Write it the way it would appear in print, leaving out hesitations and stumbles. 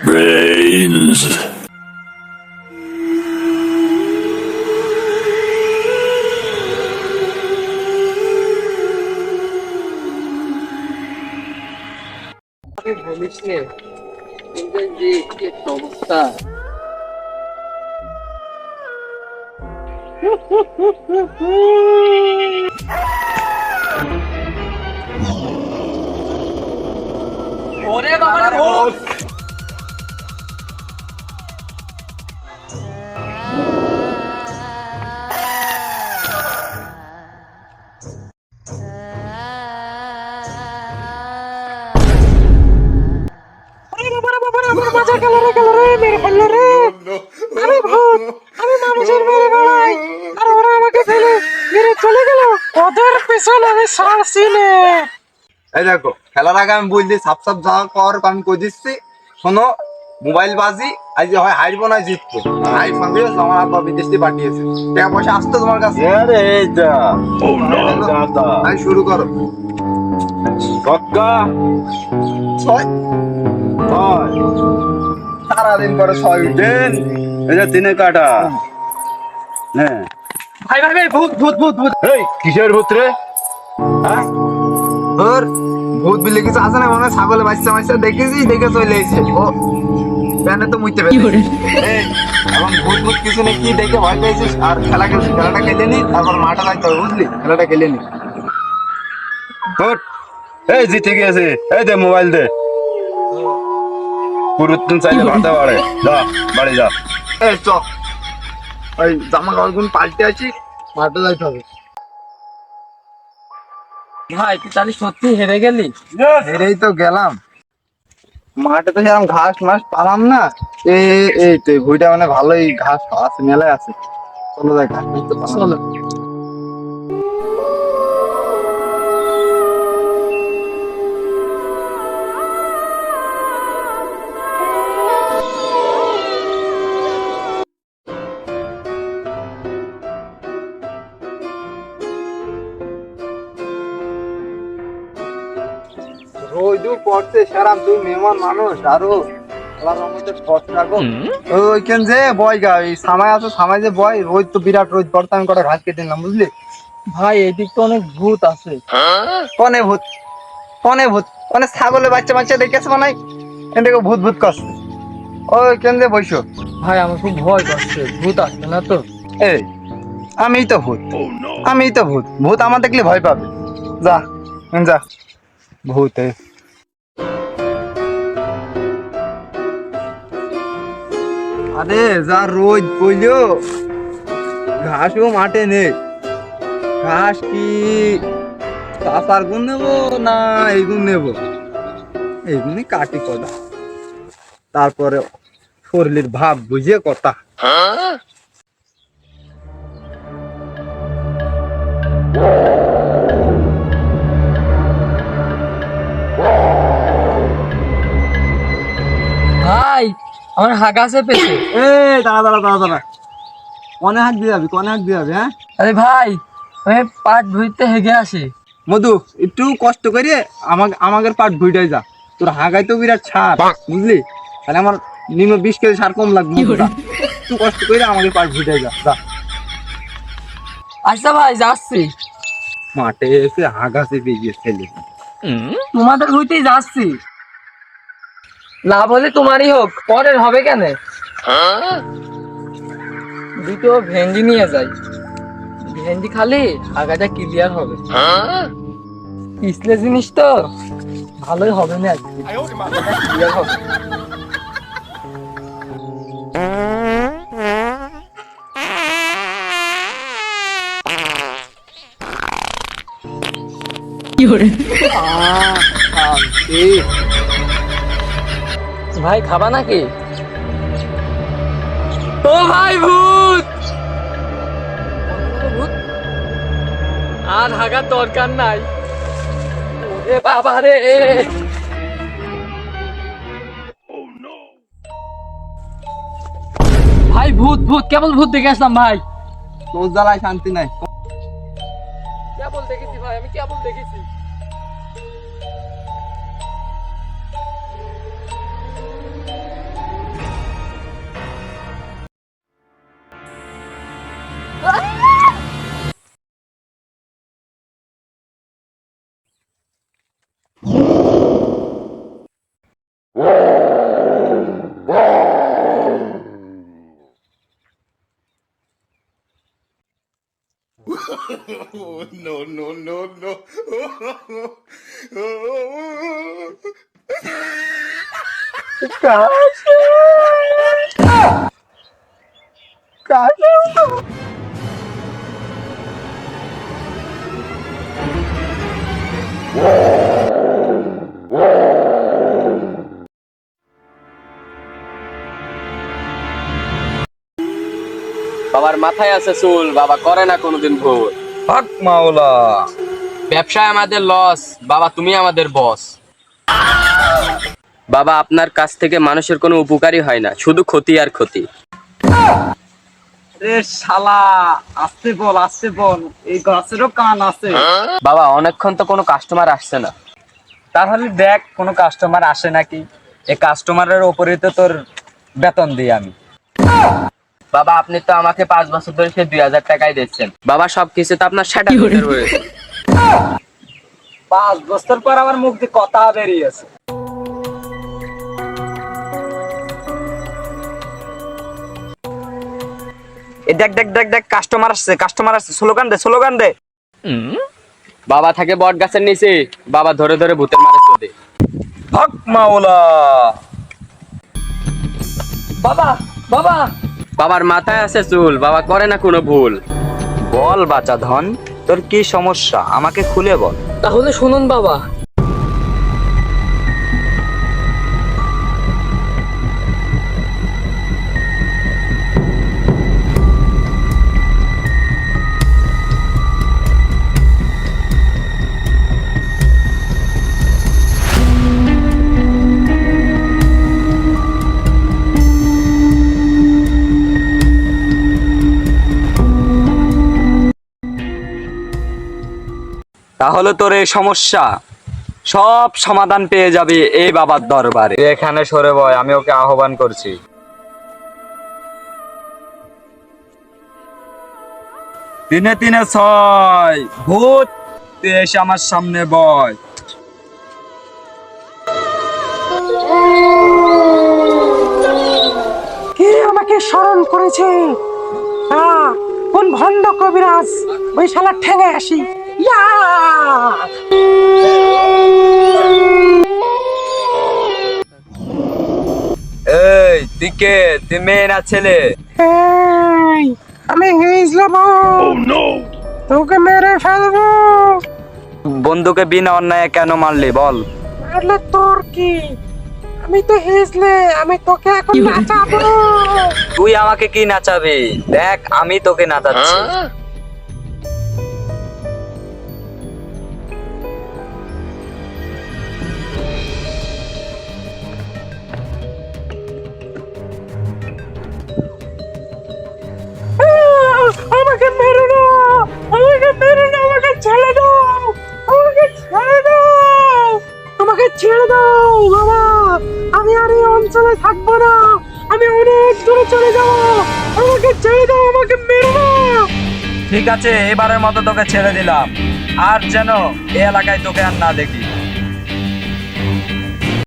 Brains. বলিস নে যে কি একটা অবস্থা। ওরে বাবা রে ভূত। আমি মানুষের মেরে বেড়াই আর ওরা আমাকে ফেলে মেরে চলে গেল। ওদের পিছন আমি ছাড়ছি নে। এই দেখো, খেলার আগে আমি বলছি সাপ সাপ যাওয়ার পর আমি কই দিচ্ছি, শোনো, মোবাইল বাজি আজ হয় হারবো না জিতবো। হাই সঙ্গে আমার আব্বা বিদেশ থেকে পাঠিয়েছে, টাকা পয়সা আসতো তোমার কাছে। আমি শুরু করো। ছয় সারাদিন করে ছয় দিন দিনে কাটা। হ্যাঁ, ভাই ভাই ভাই ভূত ভূত ভূত ভূত। এই কিসের ভূত রে? হ্যাঁ, ওর ভূত বিলে কিছু আছে না, মনে হয় ছাগলে বাচ্চা মাচ্চা দেখেছি, দেখে চলে এসেছে ও প্যানে তো মুইতে পেরে। এবং ভূত ভূত কিছু নেই, কি দেখে ভয় পেয়েছিস? আর খেলা খেলছি, খেলাটা খেলে নি, তারপর মাঠে যাইতে হবে, বুঝলি? খেলাটা খেলে নি। ওঠ। এই জিতে গেছে, এই দে মোবাইল দে। পুরুত্তম চাইলে ভাতে পারে, যা বাড়ি যা। এই চ, ওই জামা কাপড় পাল্টে আছি, মাঠে যাইতে হবে। ভাই তুই তাহলে সত্যি হেরে গেলি? হেরেই তো গেলাম, মাঠে তো সেরকম ঘাস মাস পালাম না। এই তো ভুইটা মানে ভালোই ঘাস আছে, মেলায় আছে। চলো যাই, ঘাস মাস তো পালাম। চলো। রোদ পড়ছে সেরাম, তুই মেহমান মানুষ আরো ওইখান যে বয় গা, এই সামাই আছে, সামাই যে বয়, রোদ তো বিরাট রোদ পড়তে, আমি কটা ঘাস কেটে নিলাম, বুঝলি? ভাই এদিক তো অনেক ভূত আছে। কনে ভূত, কনে ভূত, কনে ছাগলে বাচ্চা বাচ্চা দেখেছে মানে এদিকে ভূত ভূত করছে। ওইখান যে বইসো। ভাই আমার খুব ভয় করছে, ভূত আসছে না তো? এই আমিই তো ভূত, আমিই তো ভূত, ভূত আমার দেখলে ভয় পাবে। যা যা, ভূত আরে যা রোদ পইলো, ঘাসও মাঠে নেই। ঘাস কি চাষার গুণ নেবো না এই গুণ নেবো? এই গুণই কাটি কথা, তারপরে শরীরের ভাব বুঝে কথা। ভাই আমার হাগাছে পেছে। এই দাঁড়া দাঁড়া দাঁড়া দাঁড়া, কনে হাত দিয়ে যাবি, কনে হাত দিয়ে যাবি? হ্যাঁ আরে ভাই আমি পাট ধুইতে হেগে আসি। মধু, একটু কষ্ট করে আমাদের পাট ভুইটাই যা, তোর হাগাই তো বিরাট ছাড়, বুঝলি? তাহলে আমার নিম্ন 20 কেজি সার কম লাগবে। একটু কষ্ট করে আমাদের পাট ভুইটাই যা, যা। আচ্ছা ভাই যাচ্ছি। মাঠে এসে হাগাছে বেরিয়ে ছেলে। তোমাদের হইতেই যাচ্ছি, লাভ হলে তোমারই হোক, পরের হবে কেন? দুটো ভেন্ডি নিয়ে যাই, ভেন্ডি খালি আগাটা ক্লিয়ার হবে। পিছলে জিনিস তো ভালোই হবে না, ক্লিয়ার হবে। ভাই খাবা নাকি? ও ভাই ভূত, ভূত আর হাগার দরকার নাই। ওরে বাবা রে, ভাই ভূত ভূত, কেবল ভূত দেখে আসলাম ভাই। তোর জ্বালায় শান্তি নাই। কেবল দেখেছি ভাই, আমি কেবল দেখেছি। বাবার মাথায় আছে চুল, বাবা করে না কোনোদিন ভুল। হক মাওলা। ব্যবসায় আমাদের লস, বাবা তুমি আমাদের বস। বাবা আপনার কাছ থেকে মানুষের কোনো উপকারই হয় না, শুধু ক্ষতি আর ক্ষতি। রে শালা, আসতে বল, এই গাছেরও কান আছে। বাবা অনেকক্ষণ তো কোনো কাস্টমার আসছে না। তাহলে দেখ কোনো কাস্টমার আসে নাকি। এই কাস্টমারের উপরে তো তোর বেতন দিই আমি। বাবা আপনি তো আমাকে 5 বছর ধরে সে 2000 টাকাই দিচ্ছেন। বাবা সবকিছু তো আপনার সেটা হয়েছে। 5 বছর পর আমার মুখ দিয়ে কথা বেরিয়েছে। এই দেখ দেখ দেখ দেখ, কাস্টমার আসছে, স্লোগান দে। বাবা থাকে বট গাছের নিচে, বাবা ধরে ধরে ভূতের মারে চোদে। হক মাওলা। বাবা বাবা বাবার মাথায় আছে চুল, বাবা করে না কোনো ভুল। বল বাচ্চা ধন, তোর কি সমস্যা আমাকে খুলে বল। তাহলে শুনুন বাবা, তাহলে তোর এই সমস্যা সব সমাধান পেয়ে যাবি এই বাবার দরবারে। তুই এখানে সরে বয়, আমি ওকে আহ্বান করছি। তিনে তিনে 6 ভূত, তুই এসে আমার সামনে বয়। কে আমাকে স্মরণ করেছে? কোন ভণ্ড কবিরাজ? ওই শালা ঠেঙে আসি। ইয়া! এই তুই কে? তুই মেয়ে না ছেলে? এই, আমি হিজলাম, তোকে মেরে ফেলবো। বন্ধুকে বিনা অন্যায় কেন মারলি বল? মারলে তোর কি? আমি তো হিজলে, আমি তোকে এখন নাচাবো। তুই আমাকে কি নাচাবি? দেখ আমি তোকে নাচাচ্ছি। আমাকে মেরো না, আমাকে ছেড়ে দাও, আমাকে ছেড়ে দাও বাবা। আমি আর এই অঞ্চলে থাকবো না, আমি অনেক দূরে চলে যাবো। আমাকে ছেড়ে দাও, আমাকে মেরো না। ঠিক আছে, এবারের মতো তোকে ছেড়ে দিলাম, আর যেন এই এলাকায় তোকে আর না দেখি।